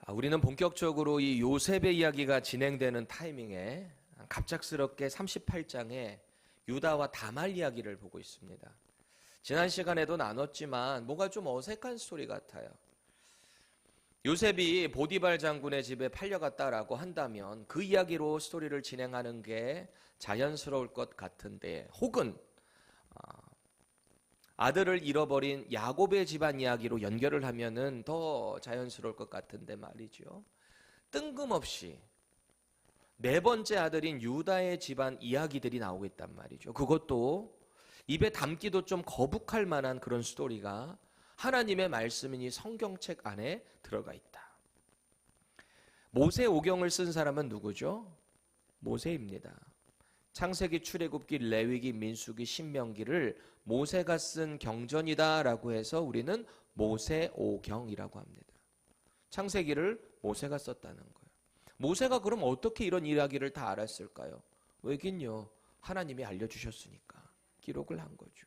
우리는 본격적으로 이 요셉의 이야기가 진행되는 타이밍에 갑작스럽게 38장에 유다와 다말 이야기를 보고 있습니다. 지난 시간에도 나눴지만 뭔가 좀 어색한 스토리 같아요. 요셉이 보디발 장군의 집에 팔려갔다라고 한다면 그 이야기로 스토리를 진행하는 게 자연스러울 것 같은데, 혹은 아들을 잃어버린 야곱의 집안 이야기로 연결을 하면은 더 자연스러울 것 같은데 말이죠. 뜬금없이 네 번째 아들인 유다의 집안 이야기들이 나오고 있단 말이죠. 그것도 입에 담기도 좀 거북할 만한 그런 스토리가 하나님의 말씀이니 성경책 안에 들어가 있다. 모세오경을 쓴 사람은 누구죠? 모세입니다. 창세기, 출애굽기, 레위기, 민수기, 신명기를 모세가 쓴 경전이다라고 해서 우리는 모세오경이라고 합니다. 창세기를 모세가 썼다는 거예요. 모세가 그럼 어떻게 이런 이야기를 다 알았을까요? 왜긴요, 하나님이 알려주셨으니까 기록을 한 거죠.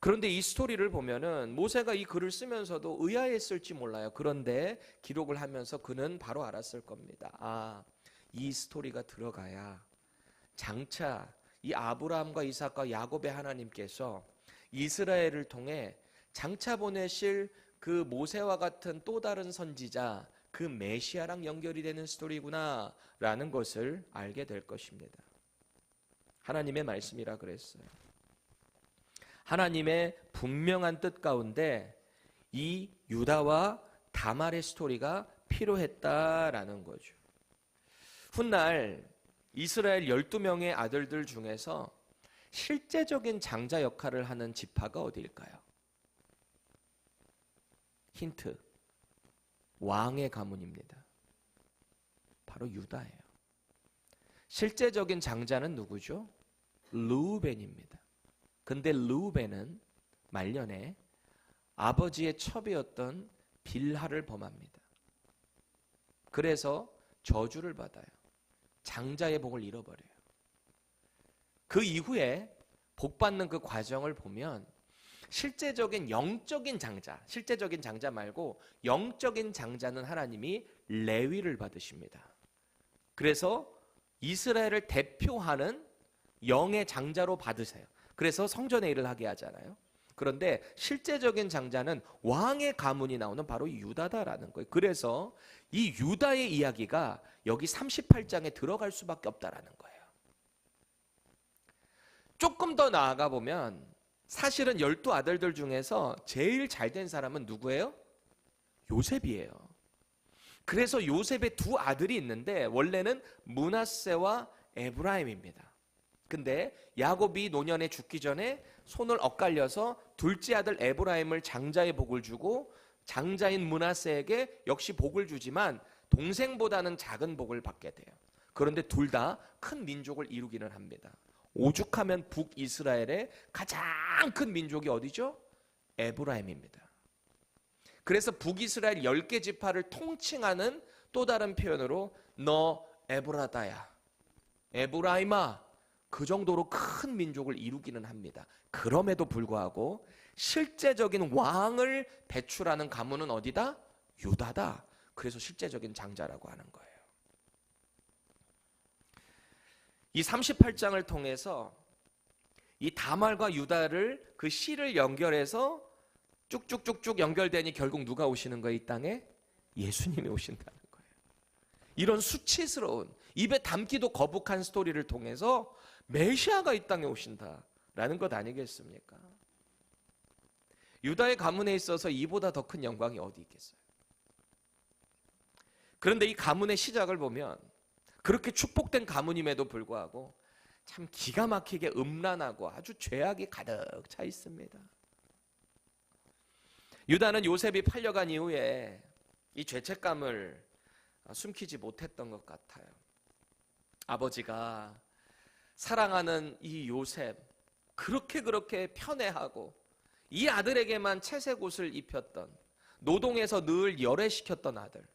그런데 이 스토리를 보면은 모세가 이 글을 쓰면서도 의아했을지 몰라요. 그런데 기록을 하면서 그는 바로 알았을 겁니다. 이 스토리가 들어가야 장차 이 아브라함과 이삭과 야곱의 하나님께서 이스라엘을 통해 장차 보내실 그 모세와 같은 또 다른 선지자, 그 메시아랑 연결이 되는 스토리구나 라는 것을 알게 될 것입니다. 하나님의 말씀이라 그랬어요. 하나님의 분명한 뜻 가운데 이 유다와 다말의 스토리가 필요했다라는 거죠. 훗날 이스라엘 12명의 아들들 중에서 실제적인 장자 역할을 하는 지파가 어디일까요? 힌트. 왕의 가문입니다. 바로 유다예요. 실제적인 장자는 누구죠? 르우벤입니다. 근데 르우벤은 말년에 아버지의 첩이었던 빌하를 범합니다. 그래서 저주를 받아요. 장자의 복을 잃어버려요. 그 이후에 복받는 그 과정을 보면 실제적인 영적인 장자, 실제적인 장자 말고 영적인 장자는 하나님이 레위를 받으십니다. 그래서 이스라엘을 대표하는 영의 장자로 받으세요. 그래서 성전의 일을 하게 하잖아요. 그런데 실제적인 장자는 왕의 가문이 나오는 바로 유다다라는 거예요. 그래서 이 유다의 이야기가 여기 38장에 들어갈 수밖에 없다라는 거예요. 조금 더 나아가 보면 사실은 12아들들 중에서 제일 잘된 사람은 누구예요? 요셉이에요. 그래서 요셉의 두 아들이 있는데 원래는 므낫세와 에브라임입니다. 근데 야곱이 노년에 죽기 전에 손을 엇갈려서 둘째 아들 에브라임을 장자의 복을 주고 장자인 므낫세에게 역시 복을 주지만 동생보다는 작은 복을 받게 돼요. 그런데 둘 다 큰 민족을 이루기는 합니다. 오죽하면 북이스라엘의 가장 큰 민족이 어디죠? 에브라임입니다. 그래서 북이스라엘 10개 지파를 통칭하는 또 다른 표현으로 너 에브라다야, 에브라임아, 그 정도로 큰 민족을 이루기는 합니다. 그럼에도 불구하고 실제적인 왕을 배출하는 가문은 어디다? 유다다. 그래서 실제적인 장자라고 하는 거예요. 이 38장을 통해서 이 다말과 유다를 그 씨를 연결해서 쭉쭉쭉쭉 연결되니 결국 누가 오시는 거예요? 이 땅에 예수님이 오신다는 거예요. 이런 수치스러운 입에 담기도 거북한 스토리를 통해서 메시아가 이 땅에 오신다라는 것 아니겠습니까? 유다의 가문에 있어서 이보다 더 큰 영광이 어디 있겠어요? 그런데 이 가문의 시작을 보면 그렇게 축복된 가문임에도 불구하고 참 기가 막히게 음란하고 아주 죄악이 가득 차 있습니다. 유다는 요셉이 팔려간 이후에 이 죄책감을 숨기지 못했던 것 같아요. 아버지가 사랑하는 이 요셉, 그렇게 편애하고 이 아들에게만 채색 옷을 입혔던, 노동에서 늘 열애시켰던 아들.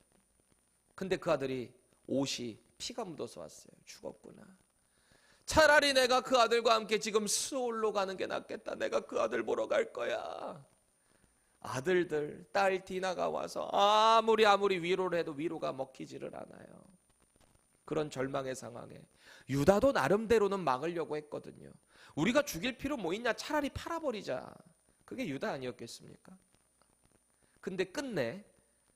근데 그 아들이 옷이 피가 묻어서 왔어요. 죽었구나. 차라리 내가 그 아들과 함께 지금 스올로 가는 게 낫겠다. 내가 그 아들 보러 갈 거야. 아들들, 딸 디나가 와서 아무리 위로를 해도 위로가 먹히지를 않아요. 그런 절망의 상황에 유다도 나름대로는 막으려고 했거든요. 우리가 죽일 필요 뭐 있냐, 차라리 팔아버리자. 그게 유다 아니었겠습니까? 근데 끝내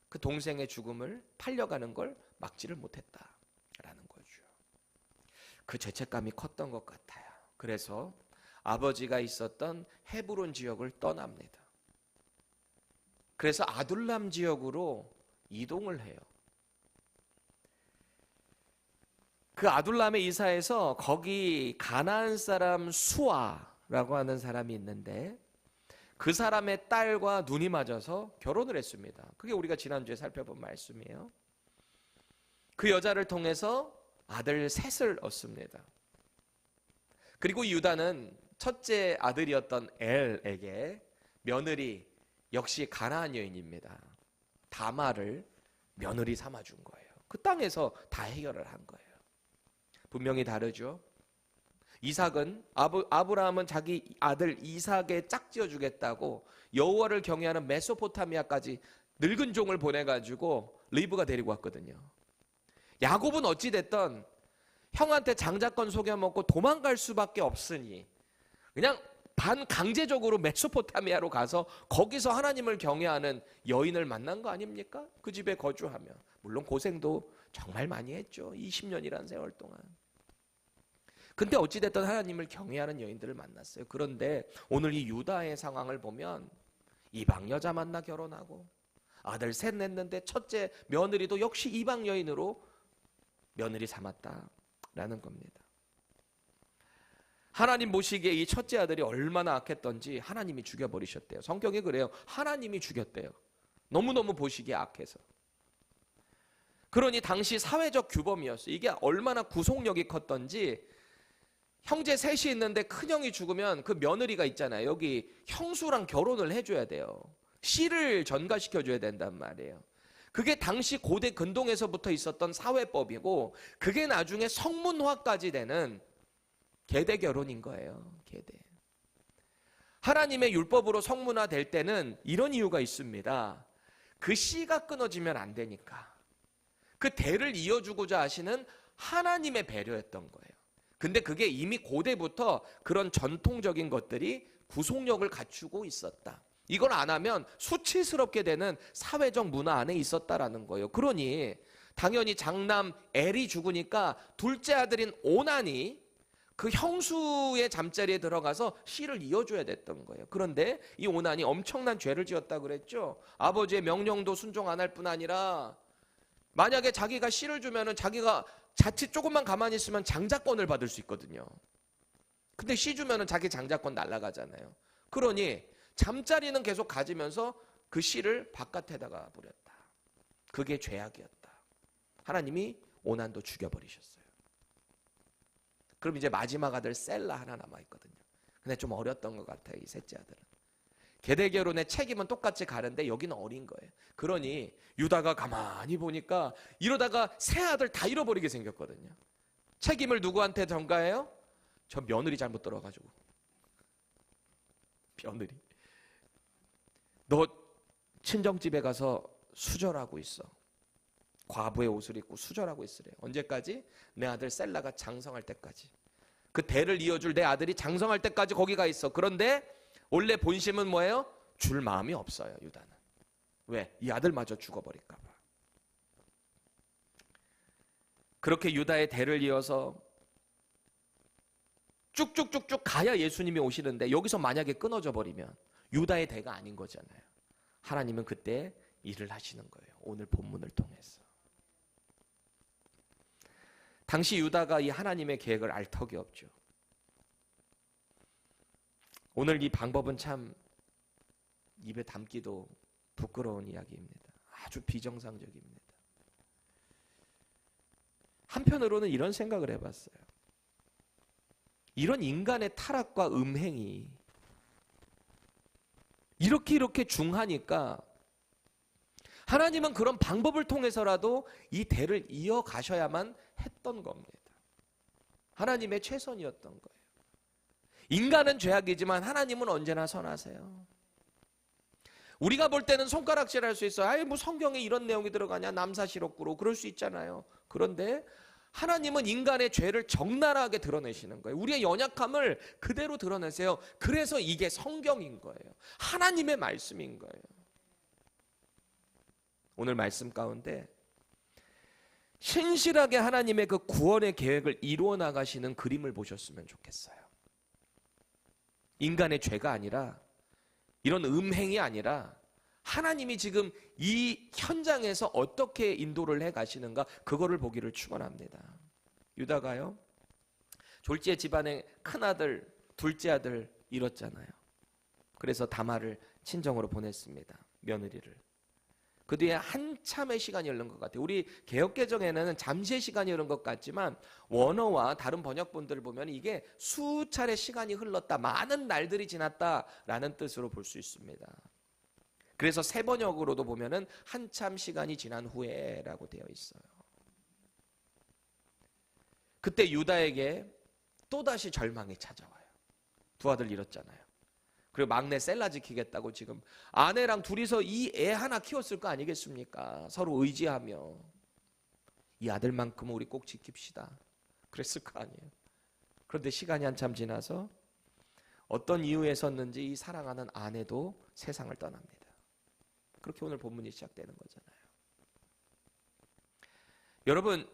그 동생의 죽음을 팔려가는 걸 막지를 못했다라는 거죠. 그 죄책감이 컸던 것 같아요. 그래서 아버지가 있었던 헤브론 지역을 떠납니다. 그래서 아둘람 지역으로 이동을 해요. 그 아둘람에 이사해서 거기 가나안 사람 수아라고 하는 사람이 있는데 그 사람의 딸과 눈이 맞아서 결혼을 했습니다. 그게 우리가 지난주에 살펴본 말씀이에요. 그 여자를 통해서 아들 셋을 얻습니다. 그리고 유다는 첫째 아들이었던 엘에게 며느리, 역시 가나안 여인입니다. 다말을 며느리 삼아준 거예요. 그 땅에서 다 해결을 한 거예요. 분명히 다르죠. 이삭은 아브라함은 자기 아들 이삭에 짝지어 주겠다고 여호와를 경외하는 메소포타미아까지 늙은 종을 보내가지고 리브가 데리고 왔거든요. 야곱은 어찌 됐던 형한테 장자권 속여먹고 도망갈 수밖에 없으니 그냥 반강제적으로 메소포타미아로 가서 거기서 하나님을 경외하는 여인을 만난 거 아닙니까? 그 집에 거주하며. 물론 고생도 정말 많이 했죠. 20년이라는 세월 동안. 근데 어찌됐든 하나님을 경외하는 여인들을 만났어요. 그런데 오늘 이 유다의 상황을 보면 이방 여자 만나 결혼하고 아들 셋 냈는데 첫째 며느리도 역시 이방 여인으로 며느리 삼았다라는 겁니다. 하나님 보시기에 이 첫째 아들이 얼마나 악했던지 하나님이 죽여버리셨대요. 성경에 그래요. 하나님이 죽였대요. 너무너무 보시기에 악해서. 그러니 당시 사회적 규범이었어요. 이게 얼마나 구속력이 컸던지 형제 셋이 있는데 큰형이 죽으면 그 며느리가 있잖아요. 여기 형수랑 결혼을 해줘야 돼요. 씨를 전가시켜줘야 된단 말이에요. 그게 당시 고대 근동에서부터 있었던 사회법이고 그게 나중에 성문화까지 되는 계대 결혼인 거예요. 계대. 하나님의 율법으로 성문화될 때는 이런 이유가 있습니다. 그 씨가 끊어지면 안 되니까. 그 대를 이어주고자 하시는 하나님의 배려였던 거예요. 근데 그게 이미 고대부터 그런 전통적인 것들이 구속력을 갖추고 있었다. 이걸 안 하면 수치스럽게 되는 사회적 문화 안에 있었다라는 거예요. 그러니 당연히 장남 엘이 죽으니까 둘째 아들인 오난이 그 형수의 잠자리에 들어가서 씨를 이어줘야 됐던 거예요. 그런데 이 오난이 엄청난 죄를 지었다고 그랬죠. 아버지의 명령도 순종 안 할 뿐 아니라 만약에 자기가 씨를 주면은 자기가 자칫 조금만 가만히 있으면 장자권을 받을 수 있거든요. 근데 씨 주면은 자기 장자권 날아가잖아요. 그러니 잠자리는 계속 가지면서 그 씨를 바깥에다가 버렸다. 그게 죄악이었다. 하나님이 오난도 죽여버리셨어요. 그럼 이제 마지막 아들 셀라 하나 남아있거든요. 근데 좀 어렸던 것 같아요. 이 셋째 아들은. 계대 결혼의 책임은 똑같이 가는데 여기는 어린 거예요. 그러니 유다가 가만히 보니까 이러다가 세 아들 다 잃어버리게 생겼거든요. 책임을 누구한테 전가해요? 저 며느리 잘못 들어가지고. 며느리. 너 친정집에 가서 수절하고 있어. 과부의 옷을 입고 수절하고 있으래. 언제까지? 내 아들 셀라가 장성할 때까지. 그 대를 이어줄 내 아들이 장성할 때까지 거기 가 있어. 그런데 원래 본심은 뭐예요? 줄 마음이 없어요. 유다는. 왜? 이 아들마저 죽어버릴까 봐. 그렇게 유다의 대를 이어서 쭉쭉쭉쭉 가야 예수님이 오시는데 여기서 만약에 끊어져 버리면 유다의 대가 아닌 거잖아요. 하나님은 그때 일을 하시는 거예요. 오늘 본문을 통해서. 당시 유다가 이 하나님의 계획을 알 턱이 없죠. 오늘 이 방법은 참 입에 담기도 부끄러운 이야기입니다. 아주 비정상적입니다. 한편으로는 이런 생각을 해봤어요. 이런 인간의 타락과 음행이 이렇게 중하니까 하나님은 그런 방법을 통해서라도 이 대를 이어가셔야만 했던 겁니다. 하나님의 최선이었던 거예요. 인간은 죄악이지만 하나님은 언제나 선하세요. 우리가 볼 때는 손가락질할 수 있어요. 아이 뭐 성경에 이런 내용이 들어가냐, 남사실업구로 그럴 수 있잖아요. 그런데 하나님은 인간의 죄를 적나라하게 드러내시는 거예요. 우리의 연약함을 그대로 드러내세요. 그래서 이게 성경인 거예요. 하나님의 말씀인 거예요. 오늘 말씀 가운데 신실하게 하나님의 그 구원의 계획을 이루어 나가시는 그림을 보셨으면 좋겠어요. 인간의 죄가 아니라, 이런 음행이 아니라 하나님이 지금 이 현장에서 어떻게 인도를 해 가시는가, 그거를 보기를 축원합니다. 유다가요, 졸지에 집안의 큰아들, 둘째 아들 잃었잖아요. 그래서 다말을 친정으로 보냈습니다. 며느리를. 그 뒤에 한참의 시간이 흐른 것 같아요. 우리 개역개정에는 잠시의 시간이 흐른 것 같지만 원어와 다른 번역본들을 보면 이게 수차례 시간이 흘렀다, 많은 날들이 지났다라는 뜻으로 볼 수 있습니다. 그래서 새 번역으로도 보면은 한참 시간이 지난 후에라고 되어 있어요. 그때 유다에게 또다시 절망이 찾아와요. 두 아들 잃었잖아요. 그리고 막내 셀라 지키겠다고 지금 아내랑 둘이서 이 애 하나 키웠을 거 아니겠습니까? 서로 의지하며 이 아들만큼은 우리 꼭 지킵시다, 그랬을 거 아니에요. 그런데 시간이 한참 지나서 어떤 이유에서였는지 이 사랑하는 아내도 세상을 떠납니다. 그렇게 오늘 본문이 시작되는 거잖아요. 여러분,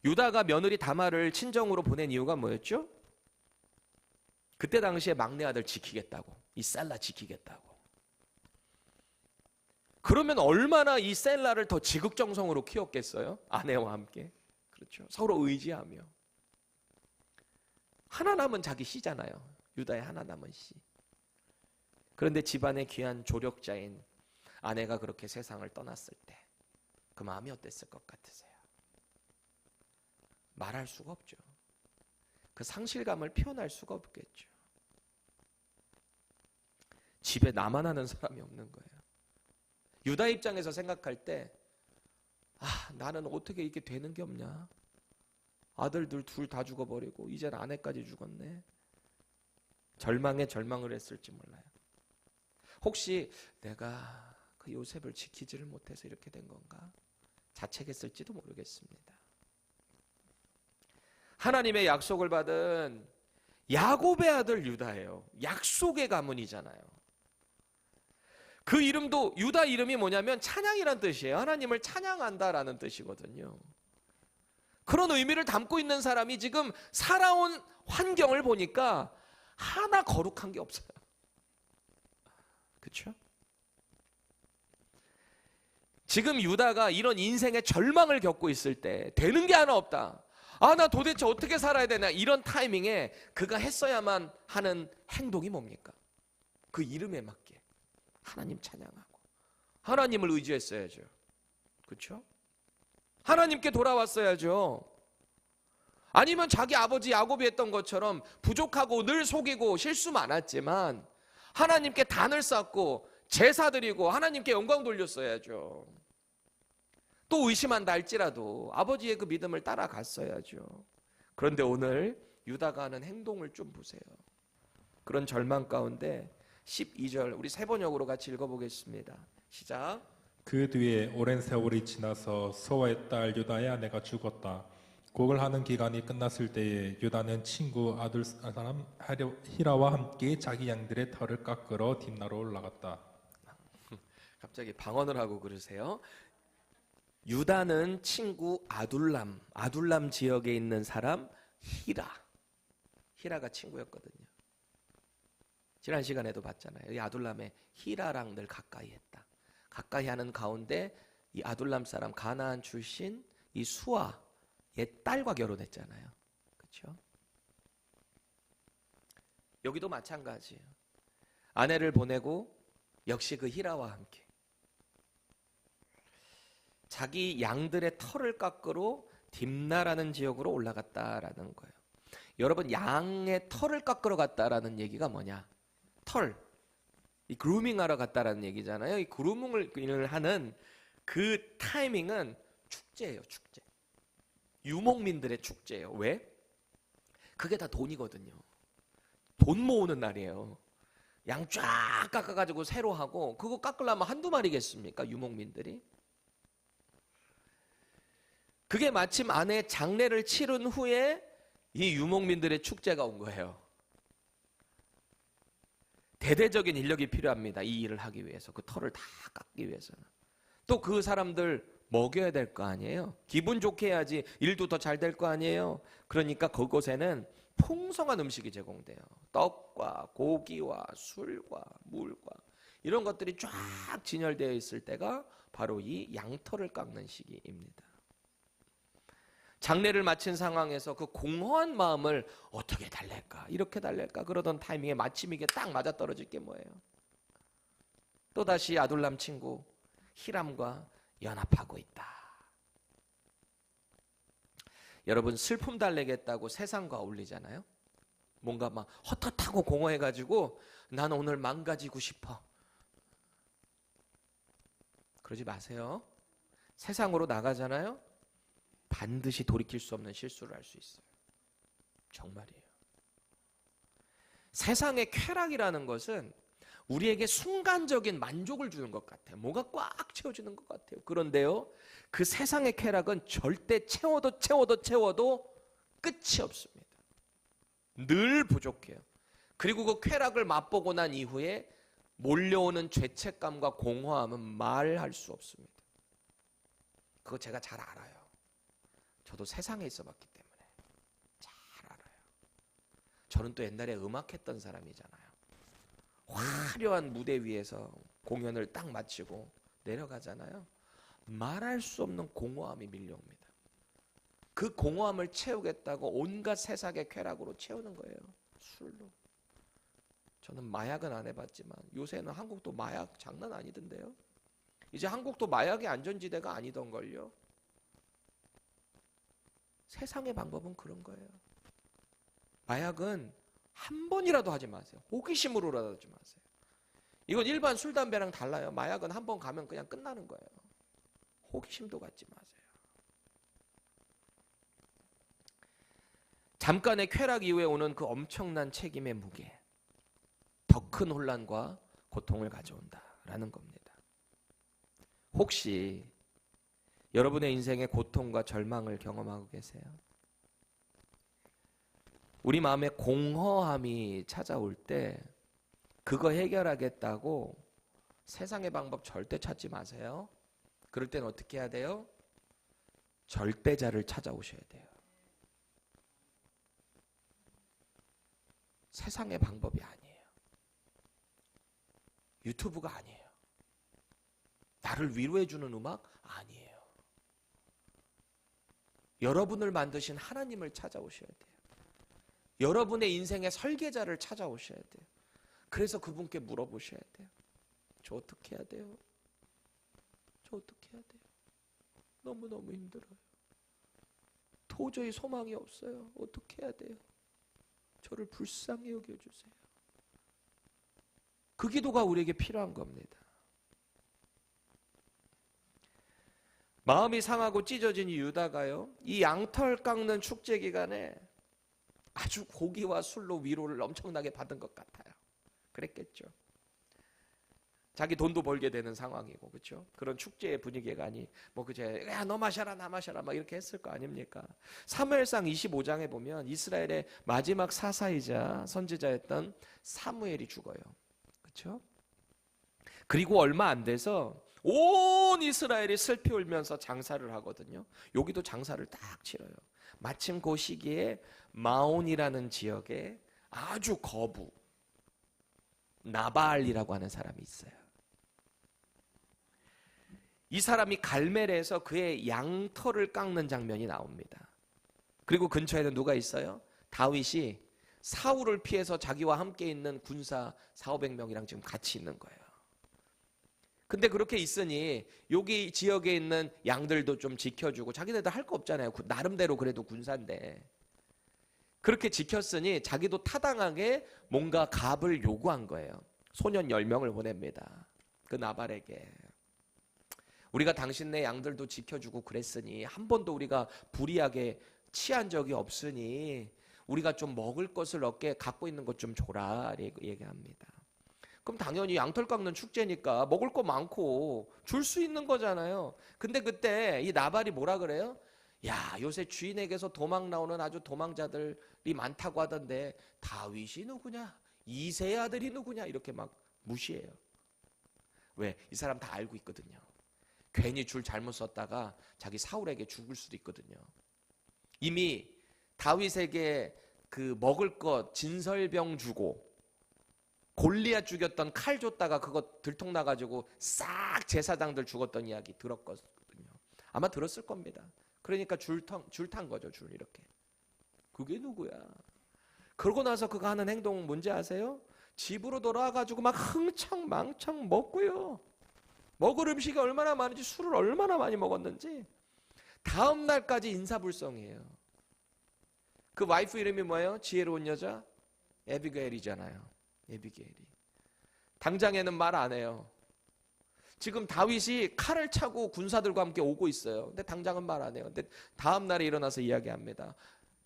유다가 며느리 다말을 친정으로 보낸 이유가 뭐였죠? 그때 당시에 막내 아들 지키겠다고, 이 셀라 지키겠다고. 그러면 얼마나 이 셀라를 더 지극정성으로 키웠겠어요? 아내와 함께. 그렇죠. 서로 의지하며. 하나 남은 자기 씨잖아요. 유다의 하나 남은 씨. 그런데 집안의 귀한 조력자인 아내가 그렇게 세상을 떠났을 때 그 마음이 어땠을 것 같으세요? 말할 수가 없죠. 그 상실감을 표현할 수가 없겠죠. 집에 나만 하는 사람이 없는 거예요. 유다 입장에서 생각할 때, 나는 어떻게 이렇게 되는 게 없냐? 아들들 둘 다 죽어버리고 이젠 아내까지 죽었네. 절망에 절망을 했을지 몰라요. 혹시 내가 그 요셉을 지키지를 못해서 이렇게 된 건가? 자책했을지도 모르겠습니다. 하나님의 약속을 받은 야곱의 아들 유다예요. 약속의 가문이잖아요. 그 이름도, 유다 이름이 뭐냐면 찬양이란 뜻이에요. 하나님을 찬양한다라는 뜻이거든요. 그런 의미를 담고 있는 사람이 지금 살아온 환경을 보니까 하나 거룩한 게 없어요. 그렇죠? 지금 유다가 이런 인생의 절망을 겪고 있을 때, 되는 게 하나 없다, 나 도대체 어떻게 살아야 되나, 이런 타이밍에 그가 했어야만 하는 행동이 뭡니까? 그 이름에 맞게 하나님 찬양하고 하나님을 의지했어야죠. 그렇죠? 하나님께 돌아왔어야죠. 아니면 자기 아버지 야곱이 했던 것처럼 부족하고 늘 속이고 실수 많았지만 하나님께 단을 쌓고 제사 드리고 하나님께 영광 돌렸어야죠. 또 의심한다 할지라도 아버지의 그 믿음을 따라갔어야죠. 그런데 오늘 유다가 하는 행동을 좀 보세요. 그런 절망 가운데 12절 우리 세 번역으로 같이 읽어보겠습니다. 시작. 그 뒤에 오랜 세월이 지나서 소아의 딸 유다의 아내가 죽었다. 곡을 하는 기간이 끝났을 때에 유다는 친구 아들 사람 히라와 함께 자기 양들의 털을 깎으러 딥나로 올라갔다. 갑자기 방언을 하고 그러세요. 유다는 친구 아둘람 지역에 있는 사람 히라가 친구였거든요. 지난 시간에도 봤잖아요. 이 아둘람의 히라랑 늘 가까이 했다. 가까이 하는 가운데 이 아둘람 사람 가나안 출신 이 수아 얘 딸과 결혼했잖아요. 그렇죠? 여기도 마찬가지예요. 아내를 보내고 역시 그 히라와 함께 자기 양들의 털을 깎으러 딥나라는 지역으로 올라갔다라는 거예요. 여러분, 양의 털을 깎으러 갔다라는 얘기가 뭐냐? 털, 이 그루밍하러 갔다라는 얘기잖아요. 이 그루밍을 하는 그 타이밍은 축제예요, 축제. 유목민들의 축제예요. 왜? 그게 다 돈이거든요. 돈 모으는 날이에요. 양 쫙 깎아가지고 새로 하고, 그거 깎으려면 한두 마리겠습니까? 유목민들이. 그게 마침 안에 장례를 치른 후에 이 유목민들의 축제가 온 거예요. 대대적인 인력이 필요합니다. 이 일을 하기 위해서. 그 털을 다 깎기 위해서는. 또 그 사람들 먹여야 될 거 아니에요. 기분 좋게 해야지 일도 더 잘 될 거 아니에요. 그러니까 그곳에는 풍성한 음식이 제공돼요. 떡과 고기와 술과 물과 이런 것들이 쫙 진열되어 있을 때가 바로 이 양털을 깎는 시기입니다. 장례를 마친 상황에서 그 공허한 마음을 어떻게 달랠까, 이렇게 달랠까 그러던 타이밍에 마침 이게 딱 맞아떨어질 게 뭐예요? 또다시 아둘람 친구 히람과 연합하고 있다. 여러분, 슬픔 달래겠다고 세상과 어울리잖아요. 뭔가 막 헛헛하고 공허해가지고 나는 오늘 망가지고 싶어. 그러지 마세요. 세상으로 나가잖아요. 반드시 돌이킬 수 없는 실수를 할 수 있어요. 정말이에요. 세상의 쾌락이라는 것은 우리에게 순간적인 만족을 주는 것 같아요. 뭐가 꽉 채워지는 것 같아요. 그런데요, 그 세상의 쾌락은 절대 채워도 끝이 없습니다. 늘 부족해요. 그리고 그 쾌락을 맛보고 난 이후에 몰려오는 죄책감과 공허함은 말할 수 없습니다. 그거 제가 잘 알아요. 저도 세상에 있어봤기 때문에 잘 알아요. 저는 또 옛날에 음악했던 사람이잖아요. 화려한 무대 위에서 공연을 딱 마치고 내려가잖아요. 말할 수 없는 공허함이 밀려옵니다. 그 공허함을 채우겠다고 온갖 세상의 쾌락으로 채우는 거예요. 술로. 저는 마약은 안 해봤지만 요새는 한국도 마약 장난 아니던데요. 이제 한국도 마약의 안전지대가 아니던걸요. 세상의 방법은 그런 거예요. 마약은 한 번이라도 하지 마세요. 호기심으로라도 하지 마세요. 이건 일반 술, 담배랑 달라요. 마약은 한 번 가면 그냥 끝나는 거예요. 호기심도 갖지 마세요. 잠깐의 쾌락 이후에 오는 그 엄청난 책임의 무게, 더 큰 혼란과 고통을 가져온다라는 겁니다. 혹시 여러분의 인생에 고통과 절망을 경험하고 계세요? 우리 마음에 공허함이 찾아올 때 그거 해결하겠다고 세상의 방법 절대 찾지 마세요. 그럴 땐 어떻게 해야 돼요? 절대자를 찾아오셔야 돼요. 세상의 방법이 아니에요. 유튜브가 아니에요. 나를 위로해주는 음악 아니에요. 여러분을 만드신 하나님을 찾아오셔야 돼요. 여러분의 인생의 설계자를 찾아오셔야 돼요. 그래서 그분께 물어보셔야 돼요. 저 어떻게 해야 돼요? 저 어떻게 해야 돼요? 너무너무 힘들어요. 도저히 소망이 없어요. 어떻게 해야 돼요? 저를 불쌍히 여겨주세요. 그 기도가 우리에게 필요한 겁니다. 마음이 상하고 찢어진 유다가요, 이 양털 깎는 축제 기간에 아주 고기와 술로 위로를 엄청나게 받은 것 같아요. 그랬겠죠. 자기 돈도 벌게 되는 상황이고, 그렇죠? 그런 축제의 분위기가 아니, 뭐 그제 야 너 마셔라 나 마셔라 막 이렇게 했을 거 아닙니까? 사무엘상 25장에 보면 이스라엘의 마지막 사사이자 선지자였던 사무엘이 죽어요. 그렇죠? 그리고 얼마 안 돼서 온 이스라엘이 슬피 울면서 장사를 하거든요. 여기도 장사를 딱 치러요. 마침 그 시기에 마온이라는 지역에 아주 거부 나발이라고 하는 사람이 있어요. 이 사람이 갈멜에서 그의 양털을 깎는 장면이 나옵니다. 그리고 근처에는 누가 있어요? 다윗이 사울을 피해서 자기와 함께 있는 군사 400~500명이랑 지금 같이 있는 거예요. 근데 그렇게 있으니 여기 지역에 있는 양들도 좀 지켜주고, 자기네들 할 거 없잖아요. 나름대로 그래도 군사인데. 그렇게 지켰으니 자기도 타당하게 뭔가 값을 요구한 거예요. 소년 10명을 보냅니다. 그 나발에게. 우리가 당신네 양들도 지켜주고 그랬으니, 한 번도 우리가 불이하게 취한 적이 없으니 우리가 좀 먹을 것을 얻게 갖고 있는 것 좀 줘라 얘기합니다. 그럼 당연히 양털 깎는 축제니까 먹을 거 많고 줄 수 있는 거잖아요. 근데 그때 이 나발이 뭐라 그래요? 야, 요새 주인에게서 도망 나오는 아주 도망자들이 많다고 하던데 다윗이 누구냐? 이새의 아들이 누구냐? 이렇게 막 무시해요. 왜? 이 사람 다 알고 있거든요. 괜히 줄 잘못 썼다가 자기 사울에게 죽을 수도 있거든요. 이미 다윗에게 그 먹을 것 진설병 주고 골리앗 죽였던 칼 줬다가 그거 들통나가지고 싹 제사장들 죽었던 이야기 들었거든요. 아마 들었을 겁니다. 그러니까 줄 탄 거죠. 줄 이렇게. 그게 누구야? 그러고 나서 그가 하는 행동 뭔지 아세요? 집으로 돌아와가지고 막 흥청망청 먹고요. 먹을 음식이 얼마나 많은지, 술을 얼마나 많이 먹었는지 다음 날까지 인사불성이에요. 그 와이프 이름이 뭐예요? 지혜로운 여자? 에비게일이잖아요. 에비게일이. 당장에는 말 안 해요. 지금 다윗이 칼을 차고 군사들과 함께 오고 있어요. 근데 당장은 말 안 해요. 근데 다음 날에 일어나서 이야기합니다.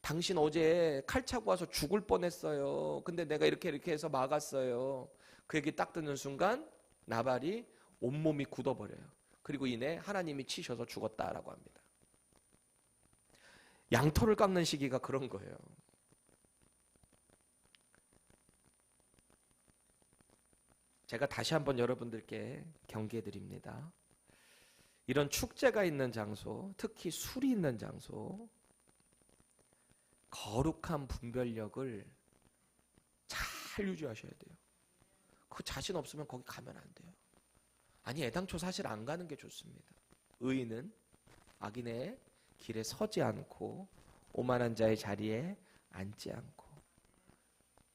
당신 어제 칼 차고 와서 죽을 뻔했어요. 근데 내가 이렇게 해서 막았어요. 그 얘기 딱 듣는 순간 나발이 온몸이 굳어버려요. 그리고 이내 하나님이 치셔서 죽었다라고 합니다. 양털을 깎는 시기가 그런 거예요. 제가 다시 한번 여러분들께 경계해 드립니다. 이런 축제가 있는 장소, 특히 술이 있는 장소, 거룩한 분별력을 잘 유지하셔야 돼요. 그 자신 없으면 거기 가면 안 돼요. 아니, 애당초 사실 안 가는 게 좋습니다. 의인은 악인의 길에 서지 않고 오만한 자의 자리에 앉지 않고,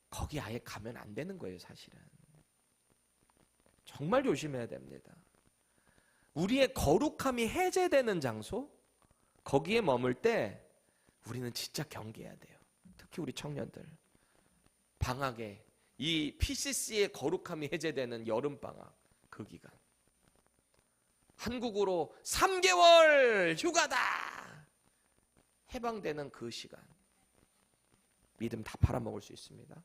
거기 아예 가면 안 되는 거예요. 사실은 정말 조심해야 됩니다. 우리의 거룩함이 해제되는 장소, 거기에 머물 때 우리는 진짜 경계해야 돼요. 특히 우리 청년들, 방학에 이 PCC의 거룩함이 해제되는 여름방학, 그 기간, 한국으로 3개월 휴가다 해방되는 그 시간, 믿음 다 팔아먹을 수 있습니다.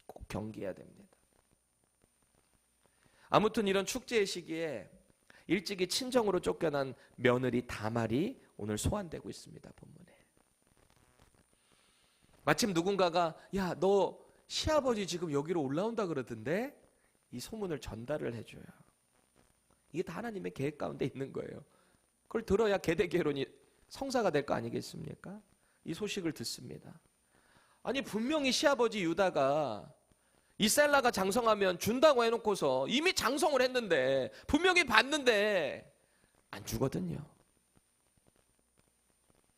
꼭 경계해야 됩니다. 아무튼 이런 축제의 시기에 일찍이 친정으로 쫓겨난 며느리 다말이 오늘 소환되고 있습니다. 본문에. 마침 누군가가 야, 너 시아버지 지금 여기로 올라온다 그러던데 이 소문을 전달을 해줘요. 이게 다 하나님의 계획 가운데 있는 거예요. 그걸 들어야 계대개론이 성사가 될 거 아니겠습니까? 이 소식을 듣습니다. 아니, 분명히 시아버지 유다가 이셀라가 장성하면 준다고 해놓고서 이미 장성을 했는데, 분명히 받는데 안 주거든요.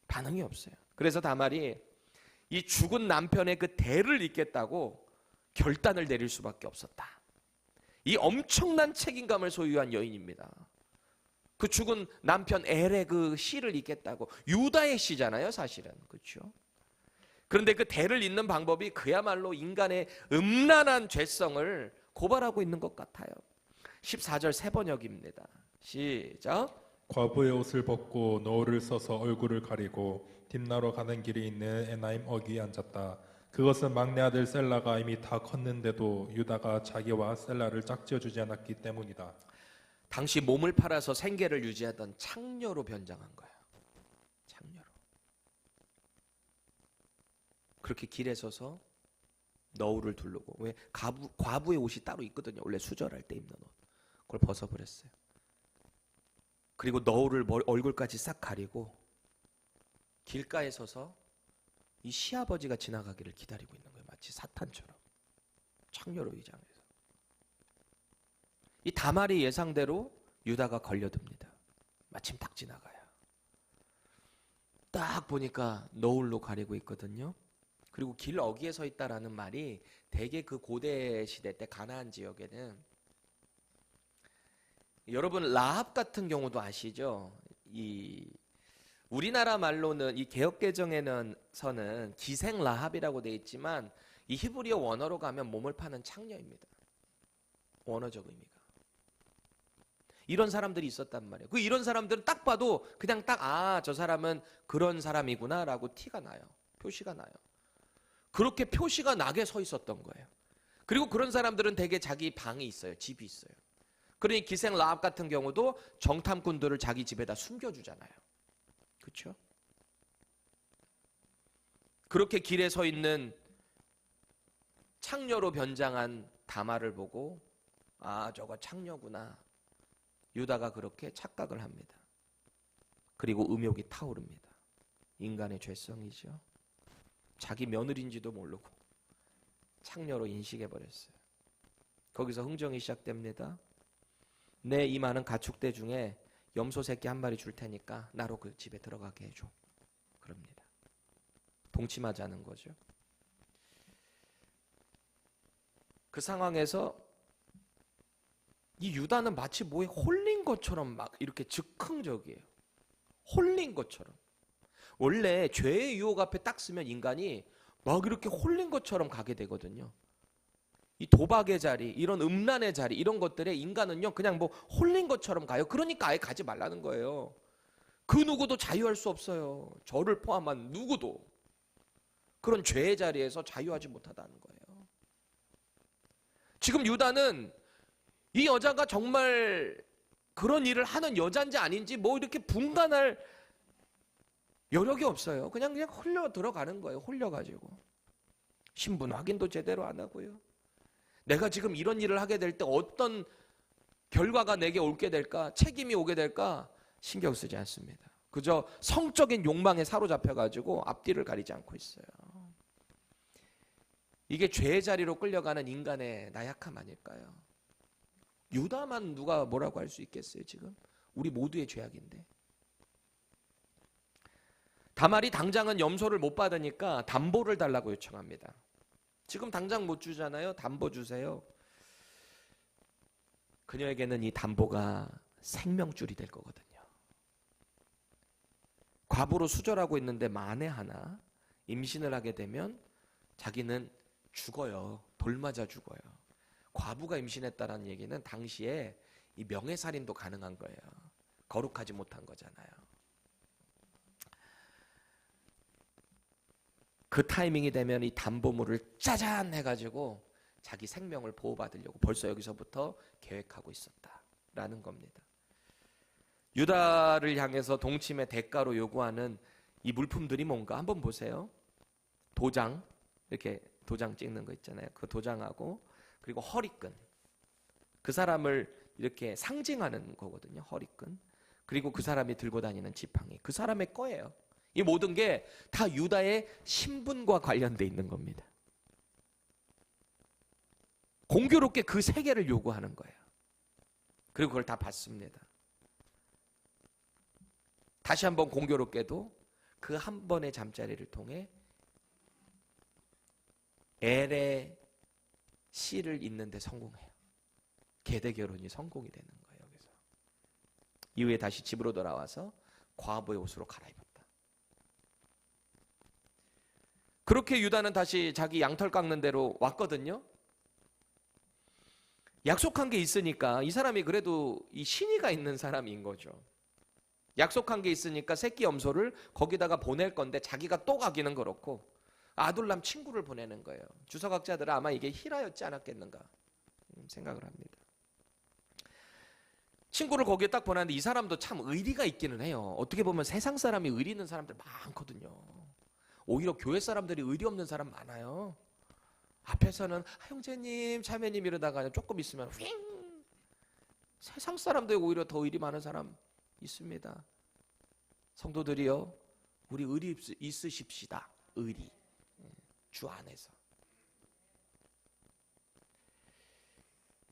반응이 없어요. 그래서 다말이 이 죽은 남편의 그 대를 잇겠다고 결단을 내릴 수밖에 없었다. 이 엄청난 책임감을 소유한 여인입니다. 그 죽은 남편 엘의 그 씨를 잇겠다고. 유다의 씨잖아요, 사실은. 그렇죠? 그런데 그 대를 잇는 방법이 그야말로 인간의 음란한 죄성을 고발하고 있는 것 같아요. 14절 세 번역입니다. 시작. 과부의 옷을 벗고 노을을 써서 얼굴을 가리고 딥나로 가는 길에 있는 에나임 어귀에 앉았다. 그것은 막내 아들 셀라가 이미 다 컸는데도 유다가 자기와 셀라를 짝지어주지 않았기 때문이다. 당시 몸을 팔아서 생계를 유지하던 창녀로 변장한 거예요. 창녀로. 그렇게 길에 서서 너울을 두르고, 왜 과부의 옷이 따로 있거든요. 원래 수절할 때 입는 옷. 그걸 벗어버렸어요. 그리고 너울을 얼굴까지 싹 가리고 길가에 서서 이 시아버지가 지나가기를 기다리고 있는 거예요. 마치 사탄처럼. 창녀로 위장해서. 이 다말이 예상대로 유다가 걸려듭니다. 마침 딱 지나가요. 딱 보니까 너울로 가리고 있거든요. 그리고 길 어귀에 서 있다라는 말이 대개 그 고대 시대 때 가나안 지역에는, 여러분 라합 같은 경우도 아시죠? 이 우리나라 말로는 이 개역개정에서는 기생 라합이라고 되어 있지만 이 히브리어 원어로 가면 몸을 파는 창녀입니다. 원어적 의미가. 이런 사람들이 있었단 말이에요. 그 이런 사람들은 딱 봐도 그냥 저 사람은 그런 사람이구나라고 티가 나요. 표시가 나요. 그렇게 표시가 나게 서 있었던 거예요. 그리고 그런 사람들은 대개 자기 방이 있어요. 집이 있어요. 그러니 기생 라합 같은 경우도 정탐꾼들을 자기 집에다 숨겨주잖아요. 그렇죠? 그렇게 길에 서 있는 창녀로 변장한 다말을 보고 아, 저거 창녀구나. 유다가 그렇게 착각을 합니다. 그리고 음욕이 타오릅니다. 인간의 죄성이죠. 자기 며느리인지도 모르고 창녀로 인식해버렸어요. 거기서 흥정이 시작됩니다. 내 이 많은 가축대 중에 염소 새끼 한 마리 줄 테니까 나로 그 집에 들어가게 해줘. 그럽니다. 동침하자는 거죠. 그 상황에서 이 유다는 마치 뭐에 홀린 것처럼 막 이렇게 즉흥적이에요. 홀린 것처럼. 원래 죄의 유혹 앞에 딱 쓰면 인간이 막 이렇게 홀린 것처럼 가게 되거든요. 이 도박의 자리, 이런 음란의 자리, 이런 것들에 인간은요 그냥 뭐 홀린 것처럼 가요. 그러니까 아예 가지 말라는 거예요. 그 누구도 자유할 수 없어요. 저를 포함한 누구도 그런 죄의 자리에서 자유하지 못하다는 거예요. 지금 유다는 이 여자가 정말 그런 일을 하는 여잔지 아닌지 뭐 이렇게 분간할 여력이 없어요. 그냥 홀려 들어가는 거예요. 홀려가지고. 신분 확인도 제대로 안 하고요. 내가 지금 이런 일을 하게 될 때 어떤 결과가 내게 올게 될까? 책임이 오게 될까? 신경 쓰지 않습니다. 그저 성적인 욕망에 사로잡혀가지고 앞뒤를 가리지 않고 있어요. 이게 죄의 자리로 끌려가는 인간의 나약함 아닐까요? 유다만 누가 뭐라고 할 수 있겠어요, 지금? 우리 모두의 죄악인데. 다말이 당장은 염소를 못 받으니까 담보를 달라고 요청합니다. 지금 당장 못 주잖아요. 담보 주세요. 그녀에게는 이 담보가 생명줄이 될 거거든요. 과부로 수절하고 있는데 만에 하나 임신을 하게 되면 자기는 죽어요. 돌 맞아 죽어요. 과부가 임신했다는 얘기는 당시에 이 명예살인도 가능한 거예요. 거룩하지 못한 거잖아요. 그 타이밍이 되면 이 담보물을 짜잔 해가지고 자기 생명을 보호받으려고 벌써 여기서부터 계획하고 있었다라는 겁니다. 유다를 향해서 동침의 대가로 요구하는 이 물품들이 뭔가 한번 보세요. 도장, 이렇게 도장 찍는 거 있잖아요. 그 도장하고 그리고 허리끈. 그 사람을 이렇게 상징하는 거거든요. 허리끈. 그리고 그 사람이 들고 다니는 지팡이. 그 사람의 거예요. 이 모든 게 다 유다의 신분과 관련돼 있는 겁니다. 공교롭게 그 세 개를 요구하는 거예요. 그리고 그걸 다 받습니다. 다시 한번 공교롭게도 그 한 번의 잠자리를 통해 엘의 씨를 잇는 데 성공해요. 계대 결혼이 성공이 되는 거예요. 여기서. 이후에 다시 집으로 돌아와서 과부의 옷으로 갈아입었다. 그렇게 유다는 다시 자기 양털 깎는 대로 왔거든요. 약속한 게 있으니까 이 사람이 그래도 이 신의가 있는 사람인 거죠. 약속한 게 있으니까 새끼 염소를 거기다가 보낼 건데 자기가 또 가기는 그렇고 아둘람 친구를 보내는 거예요. 주석학자들은 아마 이게 히라였지 않았겠는가 생각을 합니다. 친구를 거기에 딱 보냈는데 이 사람도 참 의리가 있기는 해요. 어떻게 보면 세상 사람이 의리 있는 사람들 많거든요. 오히려 교회 사람들이 의리 없는 사람 많아요. 앞에서는 형제님, 자매님 이러다가 조금 있으면 휙! 세상 사람들이 오히려 더 의리 많은 사람 있습니다. 성도들이요, 우리 의리 있으십시다. 의리. 주 안에서.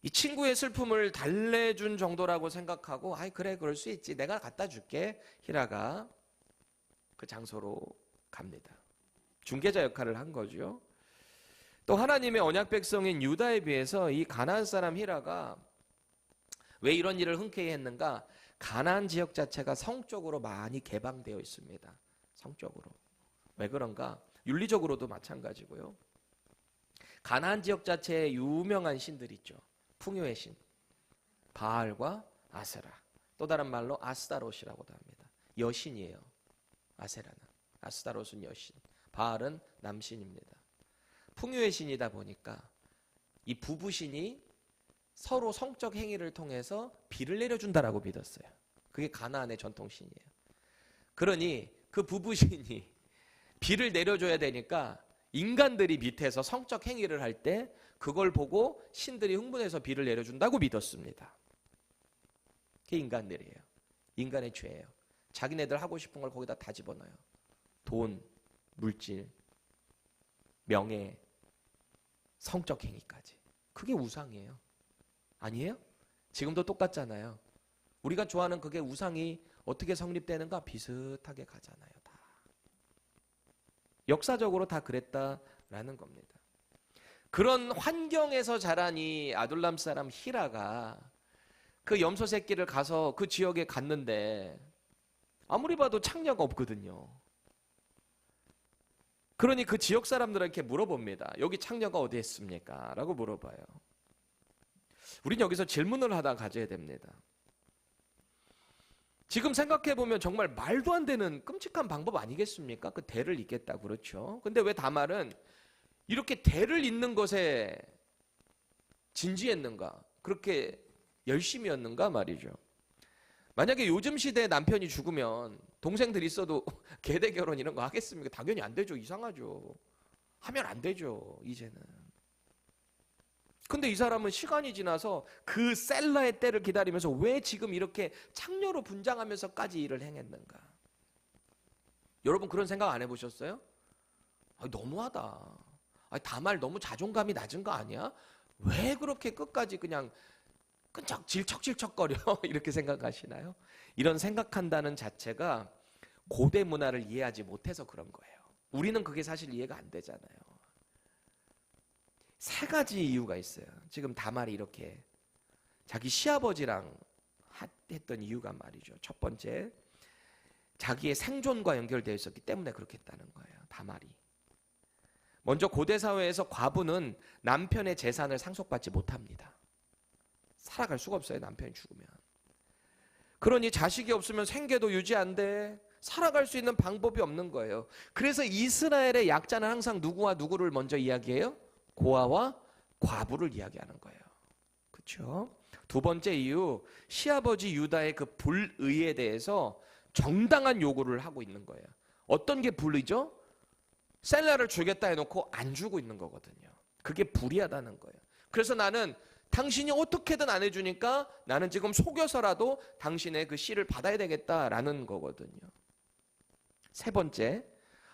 이 친구의 슬픔을 달래준 정도라고 생각하고 아이 그래 그럴 수 있지 내가 갖다 줄게. 히라가 그 장소로 갑니다. 중개자 역할을 한 거죠. 또 하나님의 언약 백성인 유다에 비해서 이 가나안 사람 히라가 왜 이런 일을 흔쾌히 했는가? 가나안 지역 자체가 성적으로 많이 개방되어 있습니다. 성적으로. 왜 그런가? 윤리적으로도 마찬가지고요. 가나안 지역 자체에 유명한 신들 있죠. 풍요의 신. 바알과 아세라. 또 다른 말로 아스타롯이라고도 합니다. 여신이에요. 아세라는. 아스타롯은 여신. 바알은 남신입니다. 풍요의 신이다 보니까 이 부부신이 서로 성적 행위를 통해서 비를 내려준다라고 믿었어요. 그게 가나안의 전통신이에요. 그러니 그 부부신이 비를 내려줘야 되니까 인간들이 밑에서 성적 행위를 할 때 그걸 보고 신들이 흥분해서 비를 내려준다고 믿었습니다. 그게 인간들이에요. 인간의 죄예요. 자기네들 하고 싶은 걸 거기다 다 집어넣어요. 돈, 물질, 명예, 성적 행위까지. 그게 우상이에요. 아니에요? 지금도 똑같잖아요. 우리가 좋아하는 그게 우상이 어떻게 성립되는가 비슷하게 가잖아요. 다. 역사적으로 다 그랬다라는 겁니다. 그런 환경에서 자란 이 아둘람 사람 히라가 그 염소 새끼를 가서 그 지역에 갔는데 아무리 봐도 창녀가 없거든요. 그러니 그 지역 사람들에게 물어봅니다. 여기 창녀가 어디 있습니까? 라고 물어봐요. 우린 여기서 질문을 하다 가져야 됩니다. 지금 생각해보면 정말 말도 안 되는 끔찍한 방법 아니겠습니까? 그 대를 잇겠다, 그렇죠? 근데 왜 다말은 이렇게 대를 잇는 것에 진지했는가? 그렇게 열심이었는가 말이죠. 만약에 요즘 시대에 남편이 죽으면 동생들 있어도 계대 결혼 이런 거 하겠습니까? 당연히 안 되죠. 이상하죠. 하면 안 되죠. 이제는. 근데 이 사람은 시간이 지나서 그 셀라의 때를 기다리면서 왜 지금 이렇게 창녀로 분장하면서까지 일을 행했는가? 여러분 그런 생각 안 해보셨어요? 너무하다. 다말 너무 자존감이 낮은 거 아니야? 왜 그렇게 끝까지 그냥 끈적 질척질척거려 이렇게 생각하시나요? 이런 생각한다는 자체가 고대 문화를 이해하지 못해서 그런 거예요. 우리는 그게 사실 이해가 안 되잖아요. 세 가지 이유가 있어요. 지금 다말이 이렇게 자기 시아버지랑 했던 이유가 말이죠. 첫 번째, 자기의 생존과 연결되어 있었기 때문에 그렇게 했다는 거예요. 다말이. 먼저 고대 사회에서 과부는 남편의 재산을 상속받지 못합니다. 살아갈 수가 없어요. 남편이 죽으면. 그러니 자식이 없으면 생계도 유지 안 돼. 살아갈 수 있는 방법이 없는 거예요. 그래서 이스라엘의 약자는 항상 누구와 누구를 먼저 이야기해요? 고아와 과부를 이야기하는 거예요. 그렇죠? 두 번째 이유, 시아버지 유다의 그 불의에 대해서 정당한 요구를 하고 있는 거예요. 어떤 게 불의죠? 셀라를 주겠다 해놓고 안 주고 있는 거거든요. 그게 불의하다는 거예요. 그래서 나는 당신이 어떻게든 안 해주니까 나는 지금 속여서라도 당신의 그 씨를 받아야 되겠다라는 거거든요. 세 번째,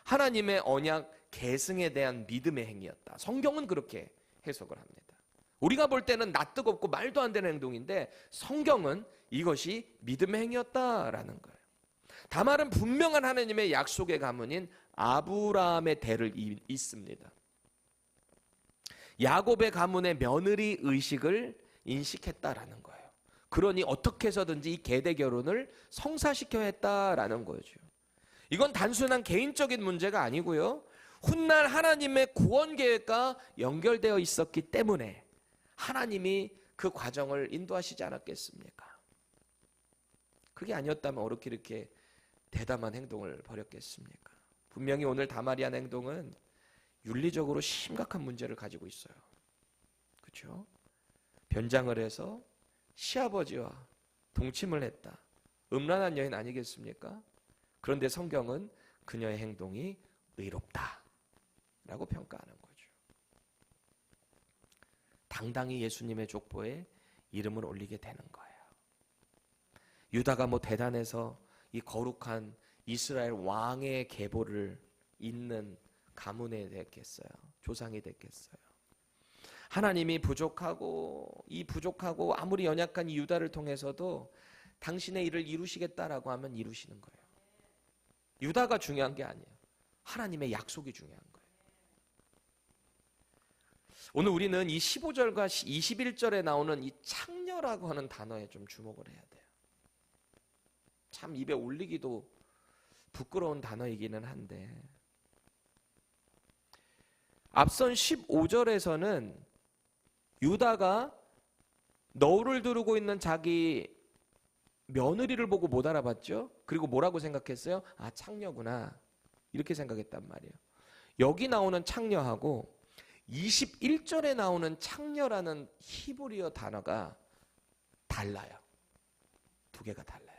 하나님의 언약 계승에 대한 믿음의 행위였다. 성경은 그렇게 해석을 합니다. 우리가 볼 때는 낯뜨겁고 말도 안 되는 행동인데 성경은 이것이 믿음의 행위였다라는 거예요. 다말은 분명한 하나님의 약속의 가문인 아브라함의 대를 잇습니다. 야곱의 가문의 며느리 의식을 인식했다라는 거예요. 그러니 어떻게 해서든지 이 계대 결혼을 성사시켜야 했다라는 거죠. 이건 단순한 개인적인 문제가 아니고요. 훗날 하나님의 구원 계획과 연결되어 있었기 때문에 하나님이 그 과정을 인도하시지 않았겠습니까? 그게 아니었다면 어떻게 이렇게 대담한 행동을 벌였겠습니까? 분명히 오늘 다말이 한 행동은 윤리적으로 심각한 문제를 가지고 있어요. 그렇죠? 변장을 해서 시아버지와 동침을 했다. 음란한 여인 아니겠습니까? 그런데 성경은 그녀의 행동이 의롭다 라고 평가하는 거죠. 당당히 예수님의 족보에 이름을 올리게 되는 거예요. 유다가 뭐 대단해서 이 거룩한 이스라엘 왕의 계보를 잇는 가문에 됐겠어요. 조상이 됐겠어요. 하나님이 부족하고 아무리 연약한 이 유다를 통해서도 당신의 일을 이루시겠다라고 하면 이루시는 거예요. 유다가 중요한 게 아니에요. 하나님의 약속이 중요한 거예요. 오늘 우리는 이 15절과 21절에 나오는 이 창녀라고 하는 단어에 좀 주목을 해야 돼요. 참 입에 올리기도 부끄러운 단어이기는 한데 앞선 15절에서는 유다가 너울을 두르고 있는 자기 며느리를 보고 못 알아봤죠? 그리고 뭐라고 생각했어요? 창녀구나 이렇게 생각했단 말이에요. 여기 나오는 창녀하고 21절에 나오는 창녀라는 히브리어 단어가 달라요. 두 개가 달라요.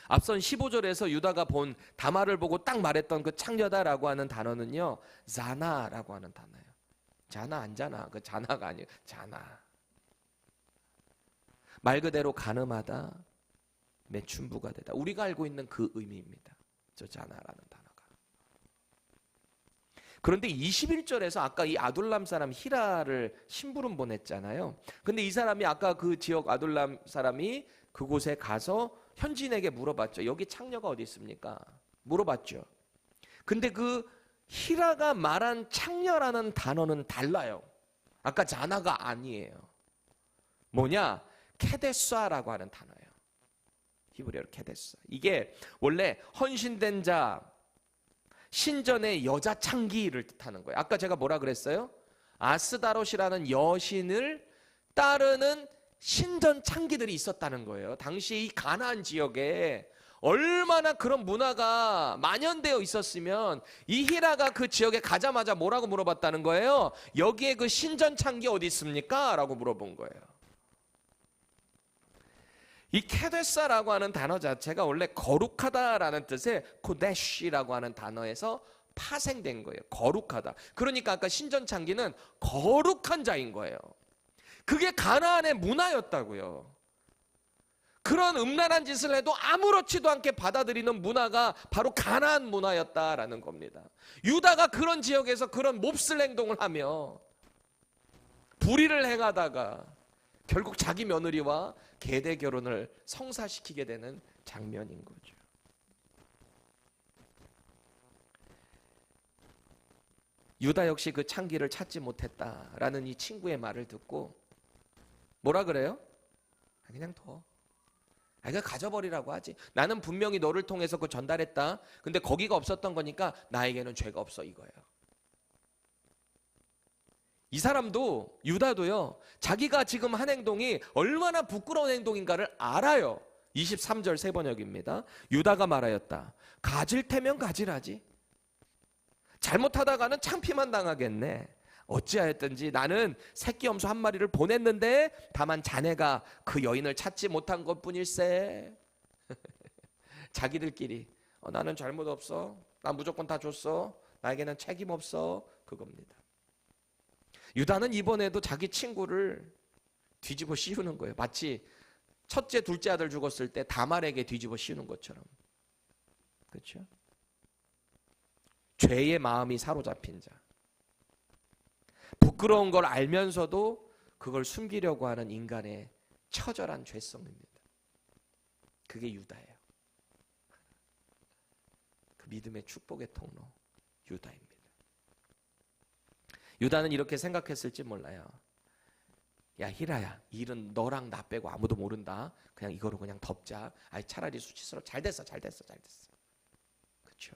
앞선 15절에서 유다가 본 다말을 보고 딱 말했던 그 창녀다라고 하는 단어는요, 자나라고 하는 단어예요. 자나 안 자나, 그 자나가 아니에요. 자나. 말 그대로 가늠하다, 매춘부가 되다. 우리가 알고 있는 그 의미입니다. 저 자나라는 단어가. 그런데 21절에서 아까 이 아둘람 사람 히라를 심부름 보냈잖아요. 근데 이 사람이 아까 그 지역 아둘람 사람이 그곳에 가서 현지인에게 물어봤죠. 여기 창녀가 어디 있습니까? 물어봤죠. 근데 그 히라가 말한 창녀라는 단어는 달라요. 아까 자나가 아니에요. 뭐냐? 케데스라고 하는 단어예요. 히브리어로 케데스. 이게 원래 헌신된 자, 신전의 여자 창기를 뜻하는 거예요. 아까 제가 뭐라 그랬어요? 아스다롯이라는 여신을 따르는 신전 창기들이 있었다는 거예요. 당시 이 가나안 지역에 얼마나 그런 문화가 만연되어 있었으면 이 히라가 그 지역에 가자마자 뭐라고 물어봤다는 거예요? 여기에 그 신전 창기 어디 있습니까? 라고 물어본 거예요. 이 케데사라고 하는 단어 자체가 원래 거룩하다라는 뜻의 코데시라고 하는 단어에서 파생된 거예요. 거룩하다. 그러니까 아까 신전 창기는 거룩한 자인 거예요. 그게 가나안의 문화였다고요. 그런 음란한 짓을 해도 아무렇지도 않게 받아들이는 문화가 바로 가나안 문화였다라는 겁니다. 유다가 그런 지역에서 그런 몹쓸 행동을 하며 불의를 행하다가 결국 자기 며느리와 계대 결혼을 성사시키게 되는 장면인 거죠. 유다 역시 그 창기를 찾지 못했다라는 이 친구의 말을 듣고 뭐라 그래요? 그냥 둬. 그냥 가져버리라고 하지. 나는 분명히 너를 통해서 그 전달했다. 근데 거기가 없었던 거니까 나에게는 죄가 없어 이거예요. 이 사람도 유다도요. 자기가 지금 한 행동이 얼마나 부끄러운 행동인가를 알아요. 23절 세 번역입니다. 유다가 말하였다. 가질 테면 가지라지. 잘못하다가는 창피만 당하겠네. 어찌하였든지 나는 새끼 염소 한 마리를 보냈는데 다만 자네가 그 여인을 찾지 못한 것뿐일세. 자기들끼리 나는 잘못 없어. 나 무조건 다 줬어. 나에게는 책임 없어. 그겁니다. 유다는 이번에도 자기 친구를 뒤집어 씌우는 거예요. 마치 첫째, 둘째 아들 죽었을 때 다말에게 뒤집어 씌우는 것처럼. 그렇죠? 죄의 마음이 사로잡힌 자. 부끄러운 걸 알면서도 그걸 숨기려고 하는 인간의 처절한 죄성입니다. 그게 유다예요. 그 믿음의 축복의 통로 유다입니다. 유다는 이렇게 생각했을지 몰라요. 야 히라야, 이 일은 너랑 나 빼고 아무도 모른다. 그냥 이거로 그냥 덮자. 차라리 수치스러워. 잘 됐어. 그렇죠?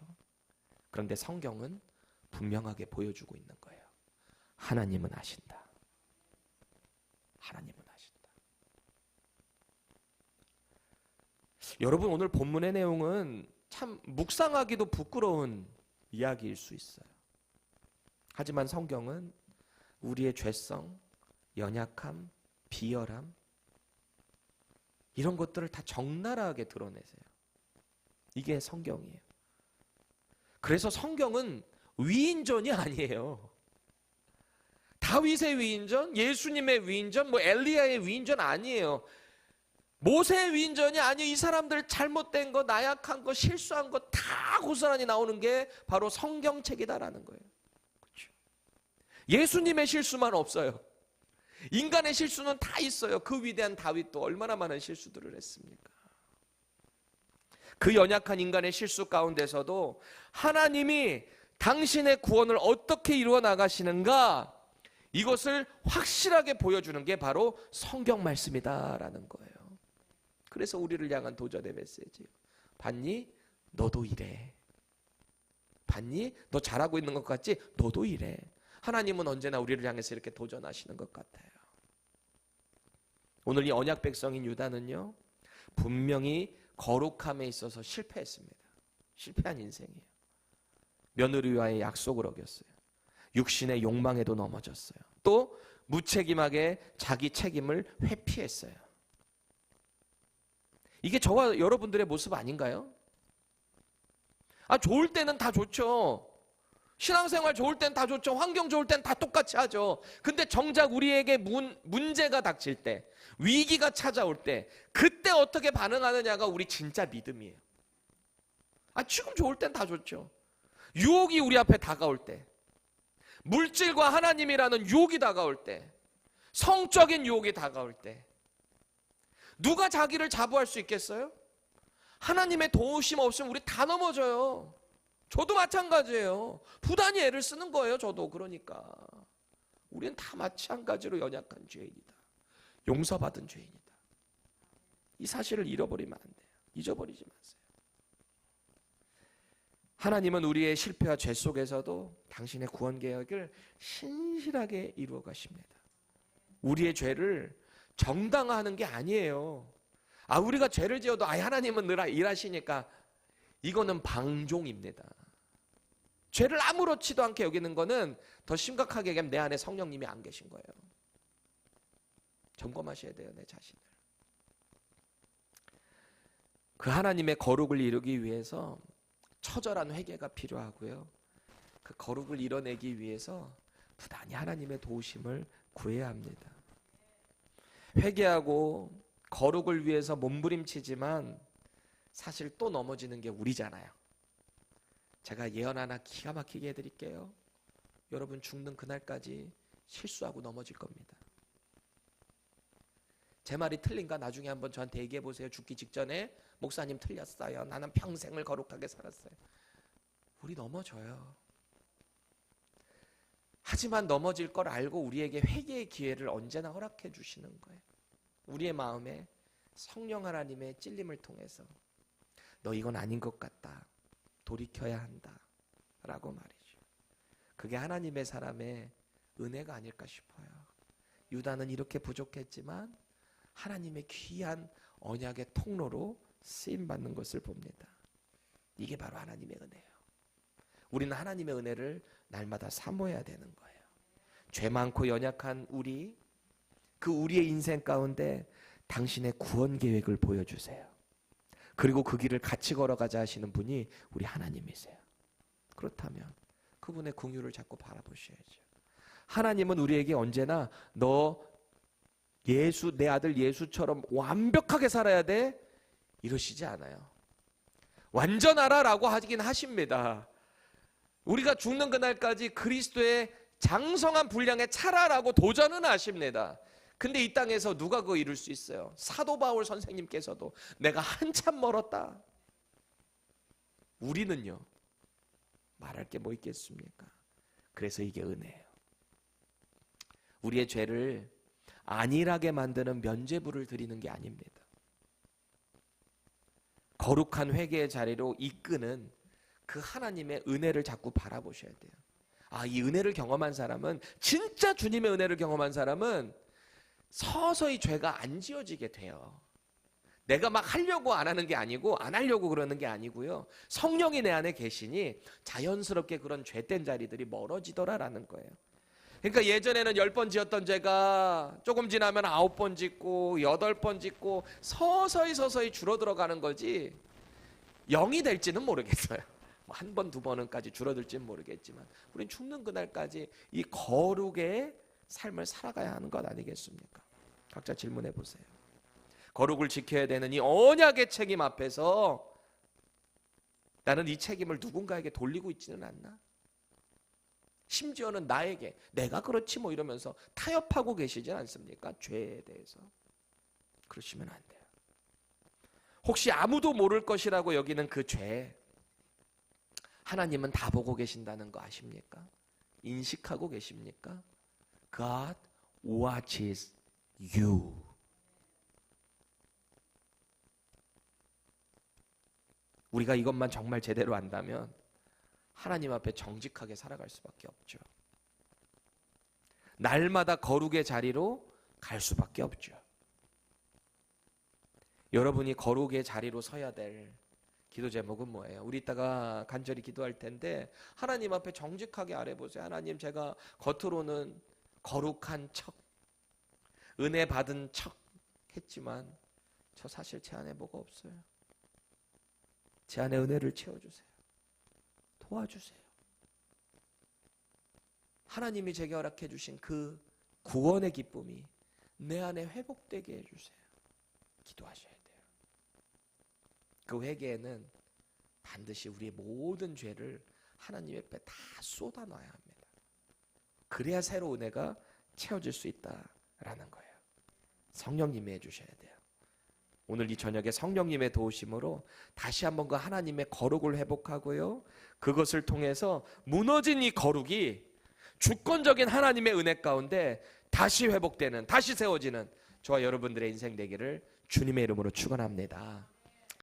그런데 성경은 분명하게 보여주고 있는 거예요. 하나님은 아신다. 하나님은 아신다. 여러분, 오늘 본문의 내용은 참 묵상하기도 부끄러운 이야기일 수 있어요. 하지만 성경은 우리의 죄성, 연약함, 비열함 이런 것들을 다 적나라하게 드러내세요. 이게 성경이에요. 그래서 성경은 위인전이 아니에요. 다윗의 위인전, 예수님의 위인전, 엘리야의 위인전 아니에요. 모세의 위인전이 아니에요. 이 사람들 잘못된 거, 나약한 거, 실수한 거 다 고스란히 나오는 게 바로 성경책이다라는 거예요. 그렇죠? 예수님의 실수만 없어요. 인간의 실수는 다 있어요. 그 위대한 다윗도 얼마나 많은 실수들을 했습니까? 그 연약한 인간의 실수 가운데서도 하나님이 당신의 구원을 어떻게 이루어 나가시는가, 이것을 확실하게 보여주는 게 바로 성경 말씀이다라는 거예요. 그래서 우리를 향한 도전의 메시지예요. 봤니? 너도 이래. 봤니? 너 잘하고 있는 것 같지? 너도 이래. 하나님은 언제나 우리를 향해서 이렇게 도전하시는 것 같아요. 오늘 이 언약 백성인 유다는요, 분명히 거룩함에 있어서 실패했습니다. 실패한 인생이에요. 며느리와의 약속을 어겼어요. 육신의 욕망에도 넘어졌어요. 또 무책임하게 자기 책임을 회피했어요. 이게 저와 여러분들의 모습 아닌가요? 좋을 때는 다 좋죠. 신앙생활 좋을 땐 다 좋죠. 환경 좋을 땐 다 똑같이 하죠. 근데 정작 우리에게 문제가 닥칠 때, 위기가 찾아올 때, 그때 어떻게 반응하느냐가 우리 진짜 믿음이에요. 지금 좋을 땐 다 좋죠. 유혹이 우리 앞에 다가올 때, 물질과 하나님이라는 유혹이 다가올 때, 성적인 유혹이 다가올 때, 누가 자기를 자부할 수 있겠어요? 하나님의 도우심 없으면 우리 다 넘어져요. 저도 마찬가지예요. 부단히 애를 쓰는 거예요. 저도. 그러니까 우리는 다 마찬가지로 연약한 죄인이다. 용서받은 죄인이다. 이 사실을 잃어버리면 안 돼요. 잊어버리지 마세요. 하나님은 우리의 실패와 죄 속에서도 당신의 구원 계획을 신실하게 이루어 가십니다. 우리의 죄를 정당화하는 게 아니에요. 우리가 죄를 지어도 하나님은 늘 일하시니까, 이거는 방종입니다. 죄를 아무렇지도 않게 여기는 거는 더 심각하게 얘기하면 내 안에 성령님이 안 계신 거예요. 점검하셔야 돼요, 내 자신을. 그 하나님의 거룩을 이루기 위해서 처절한 회개가 필요하고요. 그 거룩을 이뤄내기 위해서 부단히 하나님의 도우심을 구해야 합니다. 회개하고 거룩을 위해서 몸부림치지만 사실 또 넘어지는 게 우리잖아요. 제가 예언 하나 기가 막히게 해드릴게요. 여러분 죽는 그날까지 실수하고 넘어질 겁니다. 제 말이 틀린가 나중에 한번 저한테 얘기해 보세요. 죽기 직전에 목사님 틀렸어요. 나는 평생을 거룩하게 살았어요. 우리 넘어져요. 하지만 넘어질 걸 알고 우리에게 회개의 기회를 언제나 허락해 주시는 거예요. 우리의 마음에 성령 하나님의 찔림을 통해서 너 이건 아닌 것 같다. 돌이켜야 한다. 라고 말이죠. 그게 하나님의 사람의 은혜가 아닐까 싶어요. 유다는 이렇게 부족했지만 하나님의 귀한 언약의 통로로 쓰임받는 것을 봅니다. 이게 바로 하나님의 은혜예요. 우리는 하나님의 은혜를 날마다 사모해야 되는 거예요. 죄 많고 연약한 우리의 인생 가운데 당신의 구원 계획을 보여주세요. 그리고 그 길을 같이 걸어가자 하시는 분이 우리 하나님이세요. 그렇다면 그분의 긍휼을 자꾸 바라보셔야죠. 하나님은 우리에게 언제나 내 아들 예수처럼 완벽하게 살아야 돼? 이러시지 않아요. 완전하라라고 하긴 하십니다. 우리가 죽는 그날까지 그리스도의 장성한 분량에 차라라고 도전은 하십니다. 근데 이 땅에서 누가 그거 이룰 수 있어요? 사도 바울 선생님께서도 내가 한참 멀었다. 우리는요, 말할 게 뭐 있겠습니까? 그래서 이게 은혜예요. 우리의 죄를 안일하게 만드는 면죄부를 드리는 게 아닙니다. 거룩한 회개의 자리로 이끄는 그 하나님의 은혜를 자꾸 바라보셔야 돼요. 이 은혜를 경험한 사람은, 진짜 주님의 은혜를 경험한 사람은 서서히 죄가 안 지어지게 돼요. 내가 막 하려고 안 하는 게 아니고, 안 하려고 그러는 게 아니고요. 성령이 내 안에 계시니 자연스럽게 그런 죄된 자리들이 멀어지더라라는 거예요. 그러니까 예전에는 10번 지었던 죄가 조금 지나면 9번 짓고 8번 짓고 서서히 줄어들어가는 거지 0이 될지는 모르겠어요. 한 번, 두 번은까지 줄어들지는 모르겠지만 우린 죽는 그날까지 이 거룩의 삶을 살아가야 하는 것 아니겠습니까? 각자 질문해 보세요. 거룩을 지켜야 되는 이 언약의 책임 앞에서 나는 이 책임을 누군가에게 돌리고 있지는 않나? 심지어는 나에게 내가 그렇지 뭐 이러면서 타협하고 계시지 않습니까? 죄에 대해서. 그러시면 안 돼요. 혹시 아무도 모를 것이라고 여기는 그 죄, 하나님은 다 보고 계신다는 거 아십니까? 인식하고 계십니까? God watches you. 우리가 이것만 정말 제대로 안다면 하나님 앞에 정직하게 살아갈 수밖에 없죠. 날마다 거룩의 자리로 갈 수밖에 없죠. 여러분이 거룩의 자리로 서야 될 기도 제목은 뭐예요? 우리 이따가 간절히 기도할 텐데 하나님 앞에 정직하게 아뢰보세요. 하나님, 제가 겉으로는 거룩한 척, 은혜 받은 척 했지만 저 사실 제 안에 뭐가 없어요. 제 안에 은혜를 채워주세요. 도와주세요. 하나님이 제게 허락해 주신 그 구원의 기쁨이 내 안에 회복되게 해주세요. 기도하셔야 돼요. 그 회개에는 반드시 우리의 모든 죄를 하나님 앞에 다 쏟아놔야 합니다. 그래야 새로운 은혜가 채워질 수 있다라는 거예요. 성령님이 해주셔야 돼요. 오늘 이 저녁에 성령님의 도우심으로 다시 한번 그 하나님의 거룩을 회복하고요, 그것을 통해서 무너진 이 거룩이 주권적인 하나님의 은혜 가운데 다시 회복되는, 다시 세워지는 저와 여러분들의 인생 되기를 주님의 이름으로 축원합니다.